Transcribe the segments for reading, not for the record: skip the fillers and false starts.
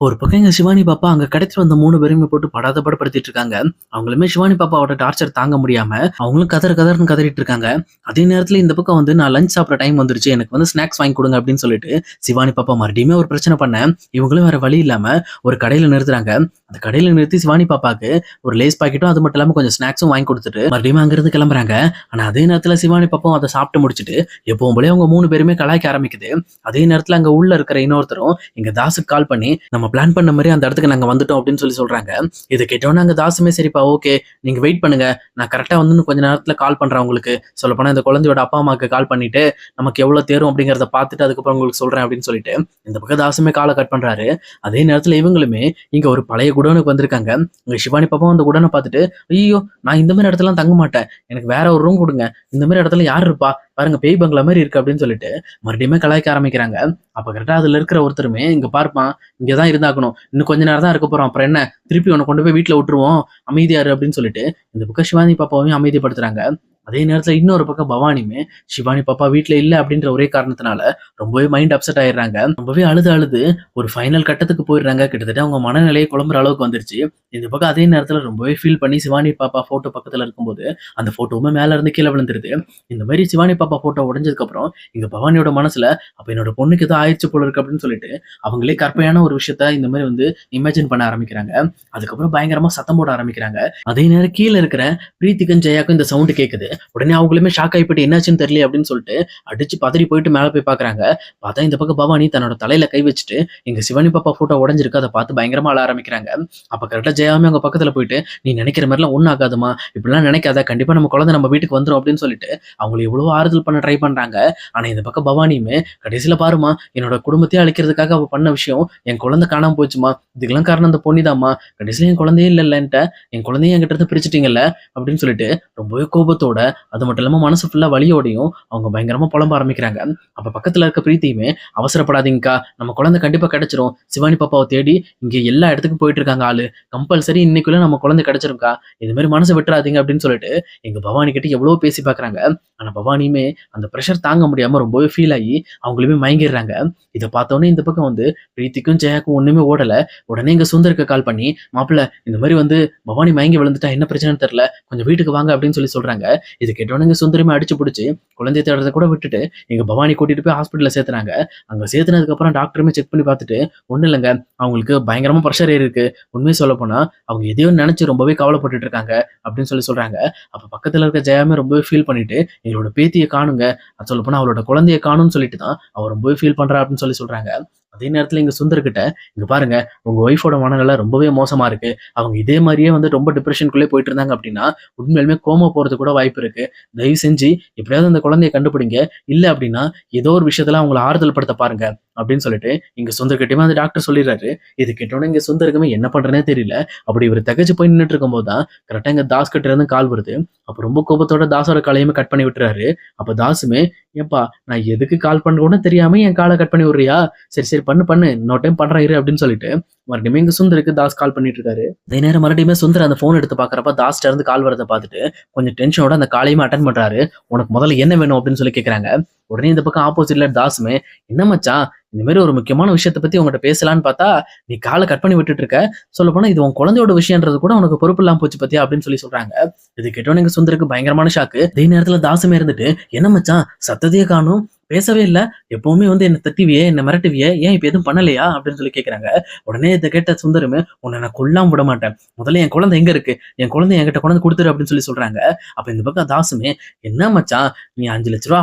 ஒரு பக்கம் எங்க சிவானி பாப்பா அங்க கிடைச்சிட்டு வந்த 3 பேரையுமே போட்டு படாத படுத்திட்டு இருக்காங்க. அவங்களுமே சிவானி பாப்பாவோட டார்ச்சர் தாங்க முடியாம அவங்களும் கதறு கதறுன்னு கதறிட்டு இருக்காங்க. அதே நேரத்துல இந்த பக்கம் வந்து நான் லஞ்ச் சாப்பிட்ற டைம் வந்துருச்சு. எனக்கு வந்து ஸ்நாக்ஸ் வாங்கி குடுங்க அப்படின்னு சொல்லிட்டு சிவானி பாப்பா மறுபடியுமே ஒரு பிரச்சனை பண்ண, இவங்களும் வேற வழி இல்லாம ஒரு கடையில நிறுத்துறாங்க. அந்த கடையில நிறுத்தி சிவானி பாப்பாக்கு ஒரு லேஸ் பாக்கெட்டும் அது மட்டும் இல்லாம கொஞ்சம் ஸ்நாக்ஸும் வாங்கி கொடுத்துட்டு மறுபடியும் அங்கிருந்து கிளம்புறாங்க. ஆனா அதே நேரத்துல சிவானி பாப்பாவும் அதை சாப்பிட்டு முடிச்சுட்டு எப்பவும் போல அவங்க 3 பேருமே கலாய்க்க ஆரம்பிக்குது. அதே நேரத்துல அங்க உள்ள இருக்கிற இன்னொருத்தரும் எங்க தாஸுக்கு கால் பண்ணி நம்ம பிளான் பண்ண மாதிரி அந்த இடத்துக்கு நாங்க வந்துட்டோம் அப்படின்னு சொல்றாங்க. இதை கேட்டோன்னே அங்க தாசுமே சரிப்பா ஓகே, நீங்க வெயிட் பண்ணுங்க, நான் கரெக்டா வந்து இன்னும் கொஞ்ச நேரத்துல கால் பண்றேன் உங்களுக்கு. சொல்லப்போனா இந்த குழந்தையோட அப்பா அம்மாவுக்கு கால் பண்ணிட்டு நமக்கு எவ்வளவு தேரும் அப்படிங்கறத பார்த்துட்டு அதுக்கப்புறம் உங்களுக்கு சொல்றேன் அப்படின்னு சொல்லிட்டு இந்த பக்கம் தாசுமே காலை கட் பண்றாரு. அதே நேரத்துல இவங்களுமே இங்க ஒரு பழைய குடோனுக்கு வந்திருக்காங்க. இங்க சிவானி பாப்பா அந்த குடோனை பார்த்துட்டு ஐயோ, நான் இந்த மாதிரி இடத்துல தங்க மாட்டேன், எனக்கு வேற ஒரு ரூம் கொடுங்க, இந்த மாதிரி இடத்துல யார் இருப்பா பாருங்க, பேய் பங்களா மாதிரி இருக்கு அப்படின்னு சொல்லிட்டு மறுபடியுமே கலாய்க்க ஆரம்பிக்கிறாங்க. அப்ப கரெக்டா அதுல இருக்கிற ஒருத்தருமே இங்க பார்ப்பான், இங்கதான் இருந்தாகணும், இன்னும் கொஞ்ச நேரம் தான் இருக்க போறோம், அப்புறம் என்ன, திருப்பி உன்னை கொண்டு போய் வீட்டுல விட்டுருவோம், அமைதியாரு அப்படின்னு சொல்லிட்டு இந்த பக்கம் சிவானி பாப்பாவையும் அமைதிப்படுத்துறாங்க. அதே நேரத்துல இன்னொரு பக்கம் பவானியுமே சிவானி பாப்பா வீட்டுல இல்ல அப்படின்ற ஒரே காரணத்தினால ரொம்பவே மைண்ட் அப்செட் ஆயிடுறாங்க. ரொம்பவே அழுது அழுது ஒரு ஃபைனல் கட்டத்துக்கு போயிடுறாங்க. கிட்டத்தட்ட அவங்க மனநிலையை குழம்புற அளவுக்கு வந்துருச்சு. இந்த பக்கம் அதே நேரத்துல ரொம்பவே ஃபீல் பண்ணி சிவானி பாப்பா போட்டோ பக்கத்துல இருக்கும்போது அந்த போட்டோவுமே மேல இருந்து கீழே விழுந்துருது. இந்த மாதிரி சிவானி பாப்பா போட்டோ உடைஞ்சதுக்கு அப்புறம் இங்க பவானியோட மனசுல அப்ப என்னோட பொண்ணுக்கு ஏதோ ஆயிடுச்சு போல இருக்கு அப்படின்னு சொல்லிட்டு அவங்களே கற்பனையான ஒரு விஷயத்த இந்த மாதிரி வந்து இமேஜின் பண்ண ஆரம்பிக்கிறாங்க. அதுக்கப்புறம் பயங்கரமா சத்தம் போட ஆரம்பிக்கிறாங்க. அதே நேரம் கீழே இருக்கிற பிரீத்திக்கும் ஜெயாக்கும் இந்த சவுண்ட் கேக்குது. உடனே அவங்களுமே ஷாக் ஆகிப்பட்டு என்னாச்சுன்னு தெரியல அப்படின்னு சொல்லிட்டு அடிச்சு பதறி போயிட்டு மேல போய் பாக்குறாங்க. பார்த்தா இந்த பக்கம் பவானி தன்னோட தலையில கை வச்சுட்டு எங்க சிவானி பாப்பா போட்டோ உடஞ்சிருக்கு, அதை பார்த்து பயங்கரமா அழ ஆரம்பிக்கிறாங்க. அப்ப கரெக்டா ஜெயாமே அவங்க பக்கத்துல போயிட்டு நீ நினைக்கிற மாதிரிலாம் ஒன்னும் ஆகாதுமா, இப்படிலாம் நினைக்காத, கண்டிப்பா நம்ம குழந்தை நம்ம வீட்டுக்கு வந்துரும் அப்படின்னு சொல்லிட்டு அவங்களை எவ்வளவு ஆறுதல் பண்ண ட்ரை பண்றாங்க. ஆனா இந்த பக்கம் பவானியுமே கடைசியில பாருமா, என்னோட குடும்பத்தையே அழிக்கிறதுக்காக அவ பண்ண விஷயம், என் குழந்தை காணாம போச்சுமா, இதுக்கெல்லாம் காரணம் அந்த பொண்ணிதாம்மா, கடைசியில என் குழந்தையே இல்லைன்ட்ட, என் குழந்தைய என்கிட்ட இருந்து பிரிச்சுட்டீங்கல்ல அப்படின்னு சொல்லிட்டு ரொம்பவே கோபத்தோட அது மட்டும் இல்லாம மனசு ஃபுல்லா வலியோடையும் அவங்க பயங்கரமா புலம்ப ஆரம்பிக்கிறாங்க. அப்ப பக்கத்துல இருக்க பிரீத்தியுமே அவசரப்படாதீங்கக்கா, நம்ம குழந்தை கண்டிப்பா கிடைச்சிரும், சிவானி பாப்பாவை தேடி இங்க எல்லா இடத்துக்கும் போயிட்டு இருக்காங்க ஆளு, கம்பல்சரி இன்னைக்குள்ள நம்ம குழந்தை கிடைச்சிருக்கா, இது மாதிரி மனசை விட்டுறாதீங்க அப்படின்னு சொல்லிட்டு எங்க பவானி கிட்ட எவ்வளவு பேசி பாக்குறாங்க. ஆனா பவானியுமே அந்த ப்ரெஷர் தாங்க முடியாம ரொம்பவே ஃபீல் ஆகி அவங்களுமே மயங்கிடுறாங்க. இதை பார்த்தோன்னே இந்த பக்கம் வந்து பிரீத்திக்கும் ஜெயாக்கும் ஒண்ணுமே ஓடல. உடனே எங்க சுந்தருக்கு கால் பண்ணி மாப்பிள்ள இந்த மாதிரி வந்து பவானி மயங்கி விழுந்துட்டா, என்ன பிரச்சனைன்னு தெரியல, கொஞ்சம் வீட்டுக்கு வாங்க அப்படின்னு சொல்றாங்க. இது கேட்டோன்னு சுந்தரமே அடிச்சு பிடிச்சி குழந்தைய தேடுறத கூட விட்டுட்டு எங்க பவானி கூட்டிட்டு போய் ஹாஸ்பிட்டல்ல சேர்த்துனாங்க. அங்க சேர்த்துனதுக்கு அப்புறம் டாக்டருமே செக் பண்ணி பார்த்துட்டு ஒண்ணும் இல்லைங்க, அவங்களுக்கு பயங்கரமா ப்ரெஷர் ஏறி இருக்கு, உண்மையை சொல்ல போனா அவங்க எதையோ நினைச்சு ரொம்பவே கவலைப்பட்டுட்டு இருக்காங்க அப்படின்னு சொல்றாங்க. அப்ப பக்கத்துல இருக்க ஜெயாமே ரொம்பவே ஃபீல் பண்ணிட்டு எங்களோட பேத்தியை காணுங்க, அது சொல்ல போனா அவளோட குழந்தைய காணும்னு சொல்லிட்டு தான் அவர் ரொம்பவே ஃபீல் பண்றா அப்படின்னு சொல்றாங்க. அதே நேரத்துல எங்க சுந்தர்கிட்ட இங்க பாருங்க, உங்க ஒய்ஃபோட மனநிலை ரொம்பவே மோசமா இருக்கு, அவங்க இதே மாதிரியே வந்து ரொம்ப டிப்ரெஷனுக்குள்ளே போயிட்டு இருந்தாங்க அப்படின்னா உண்மையிலுமே கோமா போறது கூட வாய்ப்பு இருக்கு, தயவு செஞ்சு எப்படியாவது அந்த குழந்தைய கண்டுபிடிங்க, இல்ல அப்படின்னா ஏதோ ஒரு விஷயத்துல அவங்களை ஆறுதல் படுத்த பாருங்க அப்படின்னு சொல்லிட்டு இங்க சுந்தர்கிட்டயுமே அந்த டாக்டர் சொல்லிடுறாரு. இது கேட்டோன்னே இங்க சுந்தருக்குமே என்ன பண்றேனே தெரியல. அப்படி இவர் தகச்சு போய் நின்றுட்டு இருக்கும் போதுதான் கரெக்டா இங்க தாஸ் கிட்ட இருந்து கால் வருது. அப்ப ரொம்ப கோபத்தோட தாஸோட காலையுமே கட் பண்ணி விட்டுறாரு. அப்ப தாசுமே ஏப்பா, நான் எதுக்கு கால் பண்றோன்னு தெரியாம என் காலை கட் பண்ணி விடுறியா, சரி சரி பண்ணு பண்ணு, இன்னொரு டைம் பண்றேன் இரு அப்படின்னு சொல்லிட்டு மறுபடியும் இங்க சுந்தருக்கு தாஸ் கால் பண்ணிட்டு இருக்காரு. அதே நேரம் மறுபடியும் சுந்தர் அந்த போன் எடுத்து பாக்குறப்ப தாஸ்ட இருந்து கால் வரதை பார்த்துட்டு கொஞ்சம் டென்ஷனோட அந்த காலையுமே அட்டன் பண்றாரு. உனக்கு முதல்ல என்ன வேணும் அப்படின்னு கேக்குறாங்க. உடனே இந்த பக்கம் ஆப்போசிட்ல தாஸுமே என்ன மச்சான், இந்த மாதிரி ஒரு முக்கியமான விஷயத்தை பத்தி உங்ககிட்ட பேசலான்னு பார்த்தா நீ காலை கட் பண்ணி விட்டுட்டு இருக்க, சொல்ல போனா இது உன் குழந்தையோட விஷயம்ன்றது கூட உனக்கு பொறுப்பு இல்லாம போச்சு பத்தியா அப்படின்னு சொல்றாங்க. இது கேட்டோன்னு எங்க சுந்தருக்கு பயங்கரமான ஷாக்கு. அதே நேரத்துல தாசுமே இருந்துட்டு என்ன மச்சான் சத்தத்தையே காணும், பேசவே இல்ல, எப்பவுமே வந்து என்ன தட்டிவியே என்ன மிரட்டுவியே, ஏன் இப்ப எதுவும் பண்ணலையா அப்படின்னு கேக்குறாங்க. உடனே இதை கேட்ட சுந்தரமே உன்னை நான் கொல்லாம விட மாட்டேன், முதல்ல என் குழந்தை எங்க இருக்கு, என் குழந்தை என்கிட்ட கொண்டு கொடுத்துரு அப்படின்னு சொல்றாங்க. அப்ப இந்த பக்கம் தாசுமே என்ன மச்சான், நீ 5 லட்ச ரூபா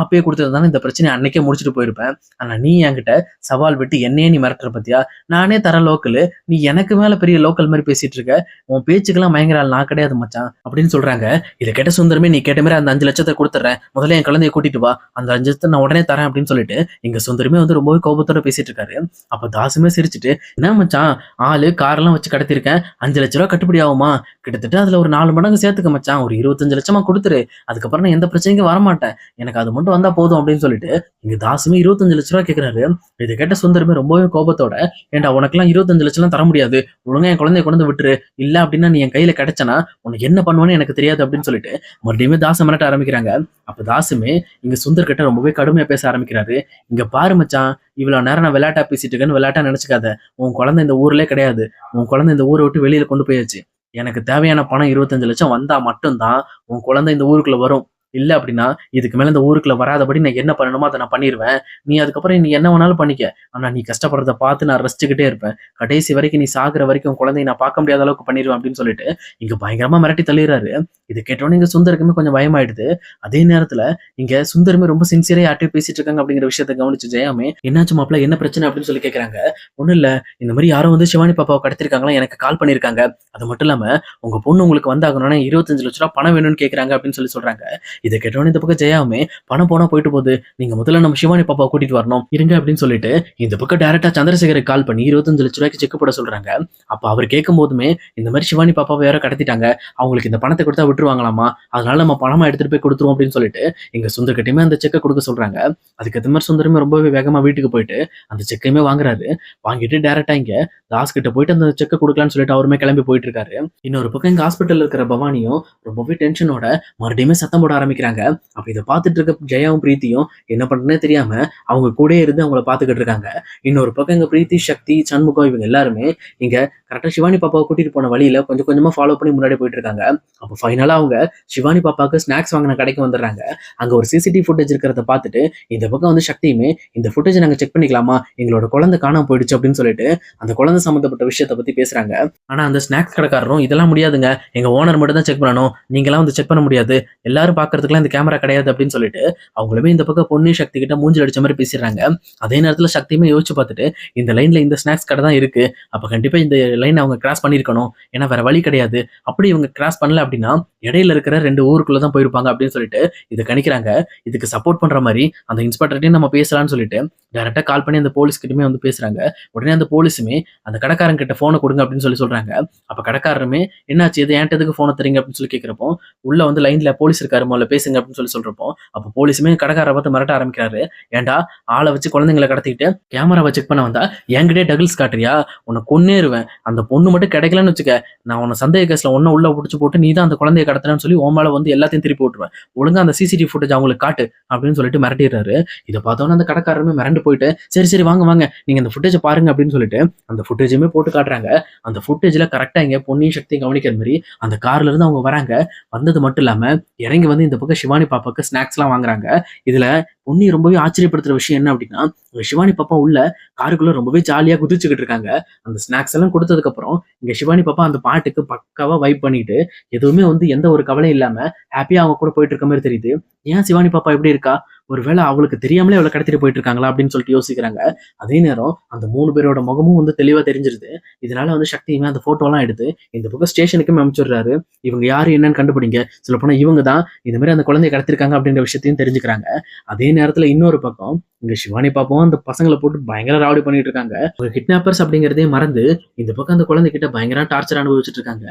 அப்பயே கொடுத்துருந்தானே இந்த பிரச்சனையை அன்னைக்கே முடிச்சுட்டு போயிருப்பேன், ஆனா நீ என்கிட்ட சவால் விட்டு என்னையே நீ மிரட்டுற பத்தியா, நானே தர லோக்கலு, நீ எனக்கு மேல பெரிய லோக்கல் மாதிரி பேசிட்டு இருக்க, உன் பேச்சுக்கெல்லாம் மயங்கரால் நான் கிடையாது மச்சான் அப்படின்னு சொல்றாங்க. இதை கேட்ட சுந்தரமே நீ கேட்ட மாதிரி அந்த 5 லட்சத்தை கொடுத்துறேன், முதல்ல என் குழந்தைய கூட்டிட்டு வா, அந்த 5 லட்சத்தை நான் உடனே தரேன் அப்படின்னு சொல்லிட்டு இங்க சுந்தரமே வந்து ரொம்பவே கோபத்தோட பேசிட்டு இருக்காரு. அப்ப தாசுமே சிரிச்சுட்டு என்ன மச்சான், ஆளு காரெல்லாம் வச்சு கடத்திருக்கேன், 5 லட்ச ரூபா கட்டுப்படி ஆகுமா, கிட்டத்தட்ட அதுல ஒரு 4 மடங்கு சேர்த்துக்க மச்சான், ஒரு 25 லட்சமா கொடுத்துரு, அதுக்கப்புறம் நான் எந்த பிரச்சனைக்கும் வரமாட்டேன், எனக்கு அது மட்டும் வந்தா போதும் அப்படின்னு சொல்லிட்டு இங்க தாசுமே 25 லட்ச ரூபா கேட்கிறாரு. இதை கேட்ட சுந்தரமே ரொம்பவே கோபத்தோட ஏன்டா உனக்கெல்லாம் 25 லட்சம் தர முடியாது, ஒழுங்கா என் குழந்தைய கொண்டு விட்டுரு, இல்ல அப்படின்னா நீ என் கையில கிடைச்சனா உனக்கு என்ன பண்ணுவேன்னு எனக்கு தெரியாது அப்படின்னு சொல்லிட்டு மறுபடியுமே தாச மிரட்ட ஆரம்பிக்கிறாங்க. அப்ப தாசுமே இங்க சுந்தர் கிட்ட ரொம்பவே கடுமையா பேச ஆரம்பிக்கிறாரு. "இங்க பாரு மச்சான், இவ்வளவு நேரம் நான் விளையாட்டா பேசிட்டு இருக்கேன்னு விளையாட்டா நினைச்சுக்காத. உன் குழந்தை இந்த ஊர்லயே கிடையாது. உன் குழந்தை இந்த ஊர விட்டு வெளியில கொண்டு போயாச்சு. எனக்கு தேவையான பணம் 25,00,000 வந்தா மட்டும் தான் உன் குழந்தை இந்த ஊருக்குள்ள வரும். இல்ல அப்படின்னா, இதுக்கு மேல இந்த ஊருக்குள்ள வராதபடி நான் என்ன பண்ணணுமோ அத நான் பண்ணிருவேன். நீ என்ன வேணாலும் பண்ணிக்க. ஆனா நீ கஷ்டப்படுறத பார்த்து நான் ரசிச்சுக்கிட்டே இருப்பேன். கடைசி வரைக்கும் நீ சாகுற வரைக்கும் உன் குழந்தைய நான் பார்க்க முடியாத அளவுக்கு பண்ணிருவேன்" அப்படின்னு சொல்லிட்டு இங்க பயங்கரமா மிரட்டி தள்ளிடுறாரு. இத கேட்டோனே இங்க சுந்தருக்குமே கொஞ்சம் பயமாயிடுது. அதே நேரத்துல இங்க சுந்தரமே ரொம்ப சின்சியரா யார்ட்டயோ பேசிட்டு இருக்காங்க அப்படிங்கிற விஷயத்த கவனிச்ச ஜெயாமே, "என்னாச்சு மாப்ள? என்ன பிரச்சனை?" அப்படின்னு சொல்லி கேட்கறாங்க. "ஒண்ணும் இல்ல. இந்த மாரி யாரோ வந்து சிவானி பாப்பாவ கடத்திருக்காங்களாம். எனக்கு கால் பண்ணியிருக்காங்க. அது மட்டும் இல்லாம உங்க பொண்ணு உங்களுக்கு வந்தாகணும்னா ரூ. 25,00,000 பணம் வேணும்னு கேட்கறாங்க" அப்படின்னு சொல்றாங்க. இத கேட்டோனே இந்த பக்கம் ஜெயாவுமே, "பணம் போனா போயிட்டு போகுது. நீங்க முதல்ல நம்ம சிவானி பாப்பாவ கூட்டிட்டு வரணும். இருங்க" அப்படின்னு சொல்லிட்டு இந்த பக்கம் டைரக்ட்டா சந்திரசேகருக்கு கால் பண்ணி ரூ. 25,00,000 செக் போட சொல்றாங்க. அப்ப அவர் கேட்கும்போதுமே, இந்த மாரி சிவானி பாப்பாவ யாரோ கடத்திட்டாங்க. அவங்களுக்கு இந்த பணத்த குடுத்தா விட்டுருவாங்களாமா. அதனால நம்ம பணமா எடுத்துட்டு போய் குடுத்துருவோம் அப்படின்னு சொல்லிட்டு எங்க சுந்தர்கிட்டயுமே அந்த செக்க குடுக்க சொல்றாங்க. அதுக்கு ஏத்த மாரி சுந்தரமே ரொம்பவே வேகமா வீட்டுக்கு போயிட்டு அந்த செக்கையுமே வாங்குறாரு. வாங்கிட்டு டைரக்ட்டா இங்க தாஸ் கிட்ட போயிட்டு அந்த செக்க குடுக்கலாம்னு சொல்லிட்டு அவருமே கிளம்பி போயிட்டு இருக்காரு. இன்னொரு பக்கம் எங்க ஹாஸ்பிட்டல்ல இருக்கிற பவானியும் ரொம்பவே டென்ஷனோட மறுபடியுமே சத்தம் போட ஆரம்பிக்கிறாங்க. அப்ப இத பார்த்துட்டு இருக்க ஜெயாவும் பிரீத்தியும் என்ன பண்றதுன்னே தெரியாம அவங்க கூடயே இருந்து அவங்கள பார்த்துக்கிட்டு இருக்காங்க. இன்னொரு பக்கம் எங்க பிரீத்தி, சக்தி, சண்முகம் இவங்க எல்லாருமே இங்க கரெக்ட்டா சிவானி பாப்பாவ கூட்டிட்டு போன வழியில கொஞ்சம் கொஞ்சமா ஃபாலோ பண்ணி முன்னாடி போயிட்டு இருக்காங்க. அப்ப ஃபைனலா அவங்க சிவானி பாப்பாவுக்கு ஸ்நாக்ஸ் வாங்குன கடைக்கு வந்துடுறாங்க. அங்க ஒரு சிசிடிவி ஃபுட்டேஜ் இருக்கிறத பார்த்துட்டு இந்த பக்கம் வந்து சக்தியுமே, "இந்த ஃபுட்டேஜ நாங்க செக் பண்ணிக்கலாமா? எங்களோட குழந்தை காணாம போயிடுச்சு" அப்படின்னு சொல்லிட்டு அந்த குழந்தை சம்பந்தப்பட்ட விஷயத்த பத்தி பேசுறாங்க. ஆனா அந்த ஸ்நாக்ஸ் கடைக்காரரும், "இதெல்லாம் முடியாதுங்க. எங்க ஓனர் மட்டும் தான் செக் பண்ணணும். நீங்கலாம் வந்து செக் பண்ண முடியாது. எல்லாரும் பார்க்கறதுக்குலாம் இந்த கேமரா கிடையாது" அப்படின்னு சொல்லிட்டு அவங்களுமே இந்த பக்கம் பொன்னி சக்தி கிட்ட மூஞ்சில அடிச்ச மாரி பேசிடுறாங்க. அதே நேரத்துல சக்தியுமே யோசிச்சு பார்த்துட்டு, இந்த லைன்ல இந்த ஸ்நாக்ஸ் கடை தான் இருக்கு. அப்ப கண்டிப்பா இந்த லைன் அவங்க கிராஸ் பண்ணியிருக்கணும். ஏன்னா வேற வழி கிடையாது. அப்படி இவங்க கிராஸ் பண்ணல அப்படின்னா, இடையில இருக்கிற 2 ஊருக்குள்ள தான் போயிருப்பாங்க அப்படின்னு சொல்லிட்டு இத கணிக்கிறாங்க. இதுக்கு சப்போர்ட் பண்ற மாரி அந்த இன்ஸ்பெக்டர்ட்டயும் நம்ம பேசலாம்னு சொல்லிட்டு டைரக்ட்டா கால் பண்ணி அந்த போலீஸ் கிட்டயுமே வந்து பேசுறாங்க. உடனே அந்த போலீஸுமே, "அந்த கடைக்காரன் கிட்ட ஃபோன குடுங்க" அப்படின்னு சொல்றாங்க. அப்ப கடைக்காரருமே, "என்னாச்சு? இது என்ட்ட எதுக்கு ஃபோன தர்றீங்க?" அப்படின்னு கேட்கிறப்போ, "உள்ள வந்து லைன்ல போலீஸ் இருக்காரு. முதல்ல பேசுங்க" அப்படின்னு சொல்றப்போ, அப்ப போலீஸுமே கடைக்காரர பார்த்து மிரட்ட ஆரம்பிக்கிறாரு. "ஏன்டா ஆள வச்சு குழந்தைங்கள கடத்திக்கிட்டு கேமராவ செக் பண்ண வந்தா என்கிட்டயே டகில்ஸ் காட்டுறியா? உன்ன கொன்னேருவேன். அந்த பொண்ணு மட்டும் கிடைக்கலன்னு வச்சுக்க, நான் உன்ன சந்தேக கேஸ்ல உன்ன உள்ள புடிச்சு போட்டு நீ தான் அந்த குழந்தைய கடத்துனன்னு சொல்லி உன் மேல வந்து எல்லாத்தையும் திருப்பி விட்டுருவேன். ஒழுங்கா அந்த சிசிடிவி ஃபுட்டேஜ் அவங்களுக்கு காட்டு" அப்படின்னு சொல்லிட்டு மிரட்டிடுறாரு. இத பார்த்தோனே அந்த கடைக்காரருமே மிரண்டு போயிட்டு, "சரி, சரி வாங்க, வாங்க. நீங்க அந்த ஃபுட்டேஜ பாருங்க" அப்படின்னு சொல்லிட்டு அந்த ஃபுட்டேஜுமே போட்டு காட்டுறாங்க. அந்த ஃபுட்டேஜ்ல கரெக்ட்டா இங்க பொன்னியும் சக்தியும் கவனிக்கிற மாரி அந்த கார்ல இருந்து அவங்க வராங்க. வந்தது மட்டும் இல்லாம இறங்கி வந்து இந்த பக்கம் சிவானி பாப்பாக்கு ஸ்நாக்ஸ்லாம் வாங்குறாங்க. இதுல பொன்னி ரொம்பவே ஆச்சரியப்படுத்துற விஷயம் என்ன அப்படின்னா, சிவானி பாப்பா உள்ள காருக்குள்ள ரொம்பவே ஜாலியா குதிச்சுக்கிட்டு இருக்காங்க. அந்த ஸ்நாக்ஸ் எல்லாம் குடுத்ததுக்கு அப்புறம் இங்க சிவானி பாப்பா அந்த பாட்டுக்கு பக்காவா வைப் பண்ணிட்டு, எதுவுமே வந்து எந்த ஒரு கவலையும் இல்லாம ஹேப்பியா அவங்க கூட போயிட்டு இருக்க மாரி தெரியுது. ஏன் சிவானி பாப்பா இப்படி இருக்கா? ஒருவேள அவளுக்கு தெரியாமலே அவள கடத்திட்டு போயிட்டு இருக்காங்களா? அப்படின்னு சொல்லிட்டு யோசிக்கிறாங்க. அதே நேரம் அந்த 3 பேரோட முகமும் வந்து தெளிவா தெரிஞ்சிருது. இதனால வந்து சக்தியுமே அந்த ஃபோட்டோலாம் எடுத்து இந்த பக்கம் ஸ்டேஷனுக்குமே அனுப்பிச்சுடுறாரு. இவங்க யாரு என்னன்னு கண்டுபிடிங்க. சொல்லப்போனா இவங்க தான் இந்த மாரி அந்த குழந்தைய கடத்திருக்காங்க அப்படின்ற விஷயத்தையும் தெரிஞ்சுக்கிறாங்க. அதே நேரத்துல இன்னொரு பக்கம் இங்க சிவானி பாப்பாவும் அந்த பசங்கள போட்டு பயங்கர ராவடி பண்ணிட்டு இருக்காங்க. அவங்க கிட்னாப்பர்ஸ் அப்படிங்கிறதே மறந்து இந்த பக்கம் அந்த குழந்தைகிட்ட பயங்கர டார்ச்சர் அனுபவிச்சுட்டு இருக்காங்க.